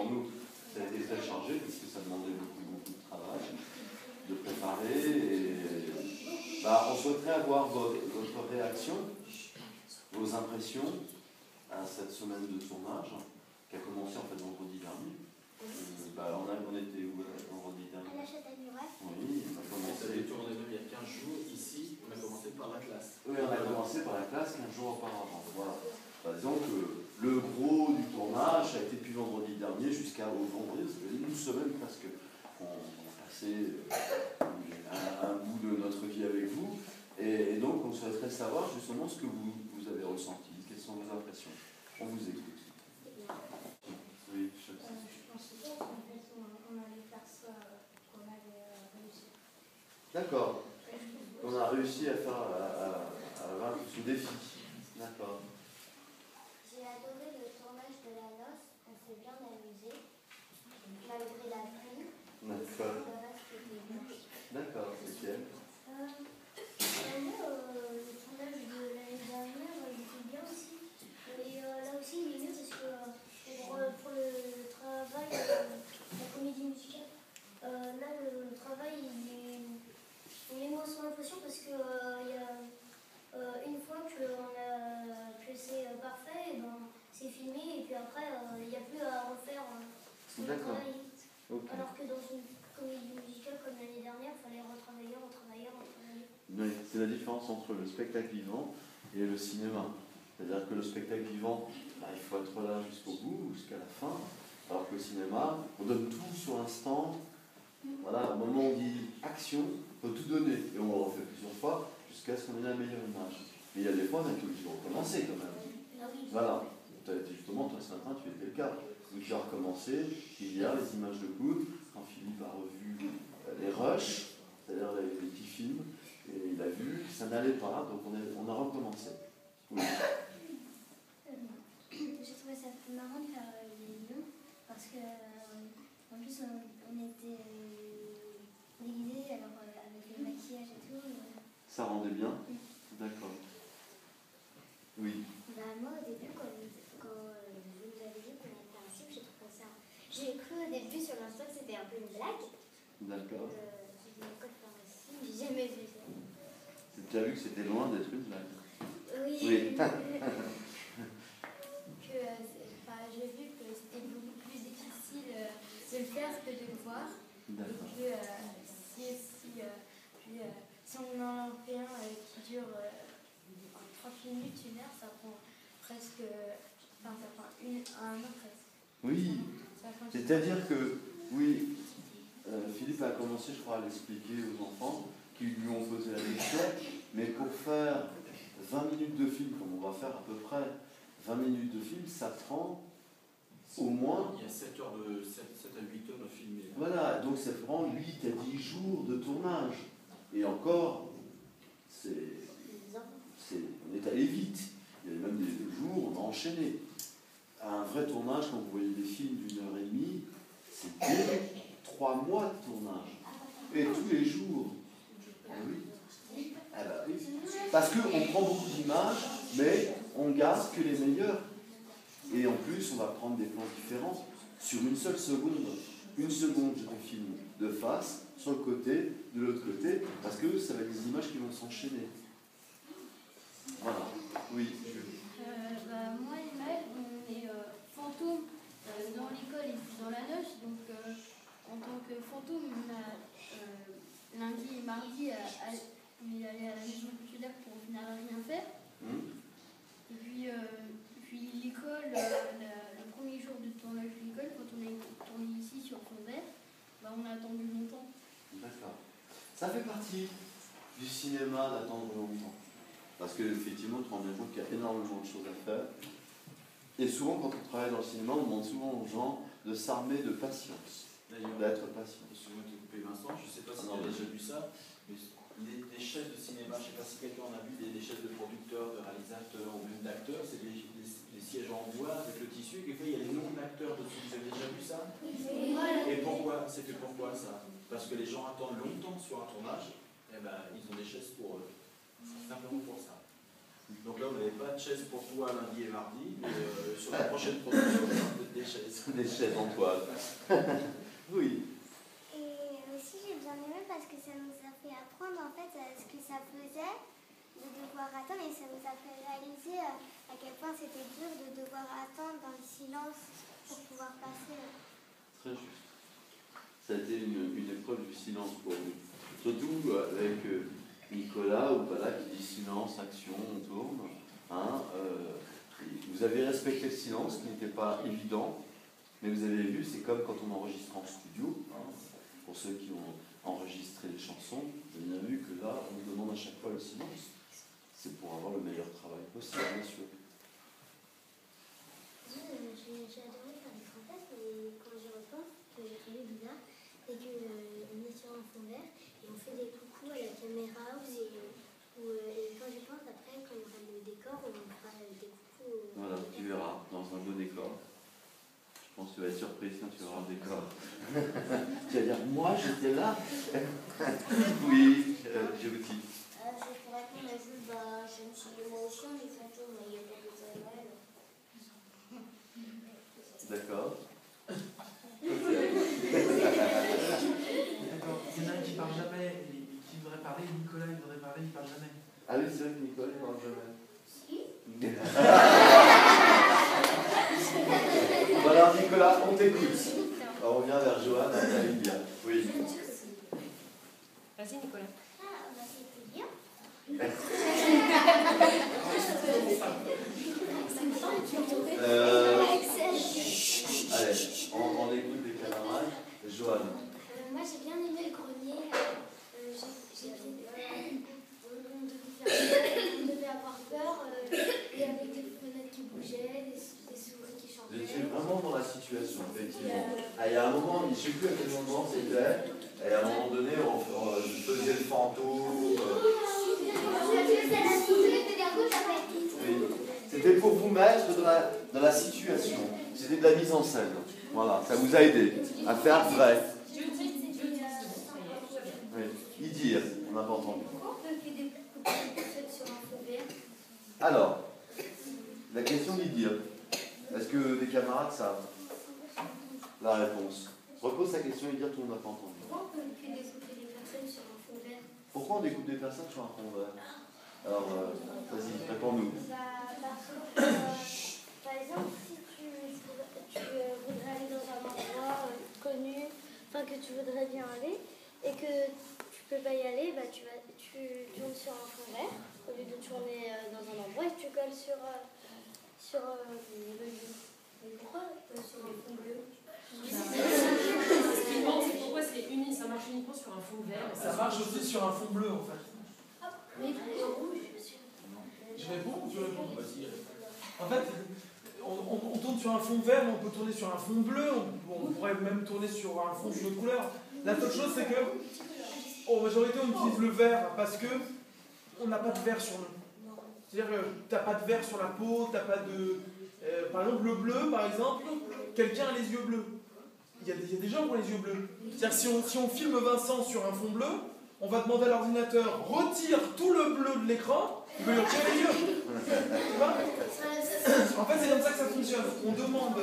pour nous, ça a été très chargé parce que ça demandait beaucoup de travail, de préparer. Et, on souhaiterait avoir votre réaction, vos impressions à cette semaine de tournage qui a commencé en fait vendredi dernier. On était où vendredi dernier? À la Châtaigneraie. Oui, on a commencé. Ça avait tourné même il y a 15 jours ici, on a commencé par la classe. Oui, on a commencé par la classe 15 jours auparavant. Voilà. Par exemple, le gros du tournage a été depuis vendredi dernier jusqu'à vendredi, ça fait une semaine presque. On a passé un bout de notre vie avec vous. Et donc, on souhaiterait savoir justement ce que vous avez ressenti. Quelles sont vos impressions? On vous écoute. Oui, je pensais pas qu'en fait on allait faire ça, qu'on allait réussir. D'accord. On a réussi à vaincre ce défi. D'accord. J'ai adoré le tournage de la noce, on s'est bien amusé, malgré la pluie. D'accord. Le reste était bien. D'accord, c'est le tournage de l'année dernière, il était bien aussi. Et là aussi, il est mieux parce que pour le travail, la comédie musicale, là, le travail, il est moins sous l'impression parce que une fois que c'est parfait, c'est filmé et puis après, il n'y a plus à refaire ce qu'on a travaillé. Okay. Alors que dans une comédie musicale comme l'année dernière, il fallait retravailler. Oui, c'est la différence entre le spectacle vivant et le cinéma. C'est-à-dire que le spectacle vivant, il faut être là jusqu'au bout, jusqu'à la fin, alors que le cinéma, on donne tout sur l'instant. Voilà, au moment où on dit action, on peut tout donner. Et on le refait plusieurs fois jusqu'à ce qu'on ait la meilleure image. Mais il y a des fois, on est obligé de recommencer quand même. Voilà. Justement, toi ce matin, tu étais le cas. Donc tu as recommencé, il y a les images de coude, quand Philippe a revu les rushs, c'est-à-dire les petits films, et il a vu, ça n'allait pas, donc on a recommencé. Oui. J'ai trouvé ça plus marrant de faire les lions, parce que en plus on était déguisés avec le maquillage et tout. Ça rendait bien? D'accord. Oui. Moi au début, quand vous nous avez dit qu'on allait faire un film, j'ai trouvé ça. J'ai cru au début sur l'instant que c'était un peu une blague. D'accord. J'ai dit pourquoi faire un film, j'ai jamais vu ça. Tu as vu que c'était loin d'être une blague? Oui. Oui. J'ai vu que c'était beaucoup plus difficile de le faire que de le voir. D'accord. Et que si on en fait un qui dure 30 minutes, 1 heure, ça prend presque. Ça prend un an presque. Oui. C'est-à-dire que, oui, Philippe a commencé, je crois, à l'expliquer aux enfants qui lui ont posé la question, mais pour faire 20 minutes de film, comme on va faire à peu près 20 minutes de film, ça prend au moins... Il y a 7 à 8 heures de filmer. Voilà, donc ça prend 8 à 10 jours de tournage. Et encore, on est allé vite. Il y avait même des jours, on a enchaîné. Un vrai tournage, quand vous voyez des films d'1h30, c'était 3 mois de tournage. Et tous les jours. Oui. Parce qu'on prend beaucoup d'images, mais on garde que les meilleures. Et en plus, on va prendre des plans différents sur une seule seconde. Une seconde, je te filme de face, sur le côté, de l'autre côté, parce que ça va être des images qui vont s'enchaîner. Voilà. Oui. Moi, l'image, on est fantôme dans l'école et puis dans la noce. Donc, en tant que fantôme, on a lundi et mardi on est allé à la maison consulaire pour au final rien faire. Et puis l'école, le premier jour de tournage de l'école, quand on a tourné ici sur fond vert, on a attendu longtemps. D'accord. Ça fait partie du cinéma d'attendre longtemps. Parce qu'effectivement, tu te rends bien compte qu'il y a énormément de choses à faire. Et souvent, quand on travaille dans le cinéma, on demande souvent aux gens de s'armer de patience. D'être patient. Excuse-moi de te couper Vincent, je ne sais pas si tu as déjà vu ça, mais les chaises de cinéma, je ne sais pas si quelqu'un en a vu, des chaises de producteurs, de réalisateurs ou même d'acteurs, c'est des sièges en bois avec le tissu, et des fois il y a les noms d'acteurs dessus. Vous avez déjà vu ça? Et pourquoi? C'est fait pourquoi ça? Parce que les gens attendent longtemps sur un tournage, et ils ont des chaises pour eux. C'est simplement pour ça. Donc là, vous n'avez pas de chaise pour toi lundi et mardi, mais sur la prochaine production, on aura des chaises. Des chaises en toile. Oui. Et aussi, j'ai bien aimé parce que ça nous a fait apprendre en fait ce que ça faisait de devoir attendre et ça nous a fait réaliser à quel point c'était dur de devoir attendre dans le silence pour pouvoir passer. Très juste. Ça a été une épreuve du silence pour nous. Surtout avec Nicolas ou Pala qui dit silence, action, on tourne. Hein, vous avez respecté le silence qui n'était pas évident, mais vous avez vu, c'est comme quand on enregistre en studio. Hein, pour ceux qui ont enregistré les chansons, vous avez bien vu que là, on nous demande à chaque fois le silence. C'est pour avoir le meilleur travail possible, bien sûr. J'ai adoré faire des trompettes, mais quand j'y repense, ce que j'ai trouvé bizarre, c'est qu'on est sur un fond vert et on fait des coucous à la caméra et quand j'y pense après, quand il y aura le décor, on fera des coucous. Voilà, tu verras, dans un beau décor. Je pense que tu vas être surprise quand tu verras le décor. Tu vas dire, moi j'étais là. Oui, je vous dis. C'est pour répondre à Jules, je me suis dit moi aussi on est fantôme, mais il y a pas de Noël. D'accord. D'accord. Il y en a un qui parle jamais, qui devrait parler, Nicolas il devrait parler, il parle jamais. Ah oui, c'est vrai que Nicolas ne parle jamais. Si. Voilà, Nicolas, on t'écoute. On revient vers Joanne, elle bien. Oui. Vas-y, Nicolas. Ah, c'était bien. Allez, on écoute les camarades. Joanne. Moi j'ai bien aimé le grenier. On devait avoir peur et avec des fenêtres qui bougeaient, des souris qui Vous chantaient. étiez vraiment dans la situation, effectivement. Il y a un moment, je ne sais plus à quel moment c'était, et à un moment donné, on faisait le fantôme. Oui. C'était pour vous mettre dans la situation. C'était de la mise en scène. Voilà, ça vous a aidé à faire vrai. Oui. Y dire, on n'a pas entendu. Pourquoi on peut que des personnes sur un fond vert? Alors, la question d'y dire. Est-ce que des camarades savent la réponse? Repose sa question et dire tout le monde n'a pas entendu. Pourquoi on peut que découper des personnes sur un fond vert? Pourquoi on découpe des personnes sur un fond vert? Alors, vas-y, réponds-nous. Parce que, par exemple, si tu voudrais aller dans un endroit connu, enfin que tu voudrais bien aller, et que tu peux pas y aller, tu tournes sur un fond vert, au lieu de tourner dans un endroit, et tu colles sur le lieu. Mais pourquoi sur un fond bleu? Ce qui demande, c'est pourquoi c'est uni, ça marche uniquement sur un fond vert. Ça marche aussi sur un fond bleu en fait. Mais rouge, Je réponds ou tu réponds? En fait, on tourne sur un fond vert, mais on peut tourner sur un fond bleu, on pourrait même tourner sur un fond d'une autre couleur. La seule chose, c'est que, en majorité, on utilise le vert parce que on n'a pas de vert sur nous. C'est-à-dire que tu n'as pas de vert sur la peau, tu n'as pas de... par exemple, le bleu, par exemple, quelqu'un a les yeux bleus. Il y a des gens qui ont les yeux bleus. C'est-à-dire si on filme Vincent sur un fond bleu, on va demander à l'ordinateur, retire tout le bleu de l'écran, il va lui retirer les yeux. Tu vois? En fait, c'est comme ça que ça fonctionne. On demande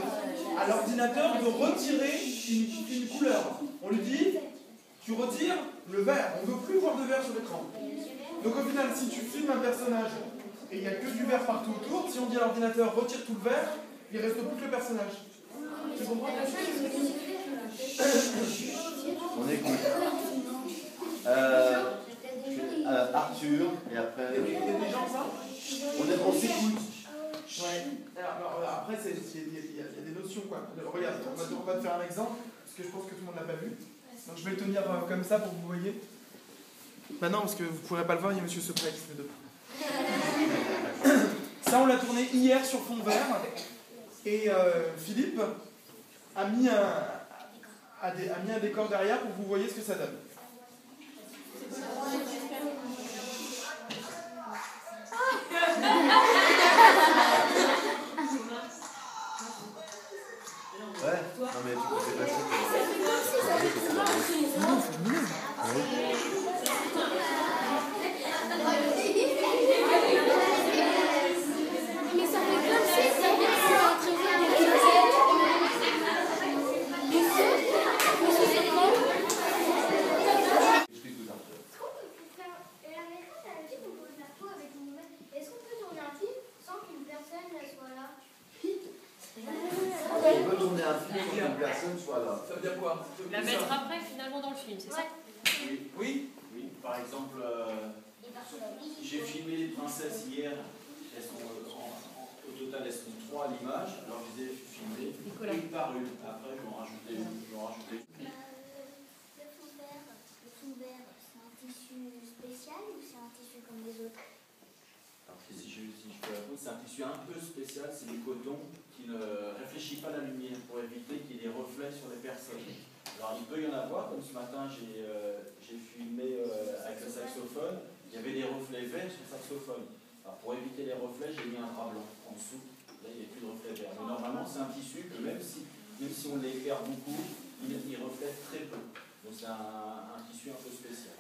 à l'ordinateur de retirer une couleur. On lui dit, tu retires le vert. On ne veut plus voir de vert sur l'écran. Donc au final, si tu filmes un personnage et il n'y a que du vert partout autour, si on dit à l'ordinateur, retire tout le vert, il ne reste plus que le personnage. Tu comprends? On écoute. Arthur, et après... Il y a des gens, ça? On s'écoute. Ouais. Alors, après, il y a des notions, quoi. Regarde, on va te faire un exemple, parce que je pense que tout le monde ne l'a pas vu. Donc je vais le tenir comme ça pour que vous voyez. Bah non, parce que vous ne pourrez pas le voir, il y a Monsieur Secret qui se met debout. Ça, on l'a tourné hier sur fond vert. Et Philippe a mis un décor derrière pour que vous voyez ce que ça donne. Ouais, non mais tu peux passer. tourner un film sans qu'une personne soit là. Ça veut dire quoi? La mettre après, finalement, dans le film, c'est ça? Oui. Oui. Oui. Par exemple, j'ai filmé les princesses hier. Elles sont, au total, elles sont 3 à l'image. Alors je les ai filmées une par une. Après, je vais en rajouter une. Le fond vert, c'est un tissu spécial ou c'est un tissu comme les autres? Alors, si je peux répondre, c'est un tissu un peu spécial. C'est du coton qui ne réfléchit pas la lumière pour éviter qu'il y ait des reflets sur les personnes. Alors il peut y en avoir, comme ce matin j'ai filmé avec le saxophone, il y avait des reflets verts sur le saxophone. Alors pour éviter les reflets, j'ai mis un drap blanc en dessous. Là il n'y a plus de reflets verts. Mais normalement c'est un tissu que même si on l'éclaire beaucoup, il reflète très peu. Donc c'est un tissu un peu spécial.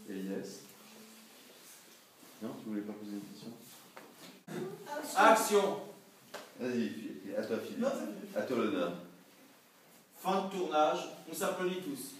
Et yes. Non, tu voulais pas poser une question? Action! Vas-y, à toi Philippe. À toi l'honneur. Fin de tournage, on s'applaudit tous.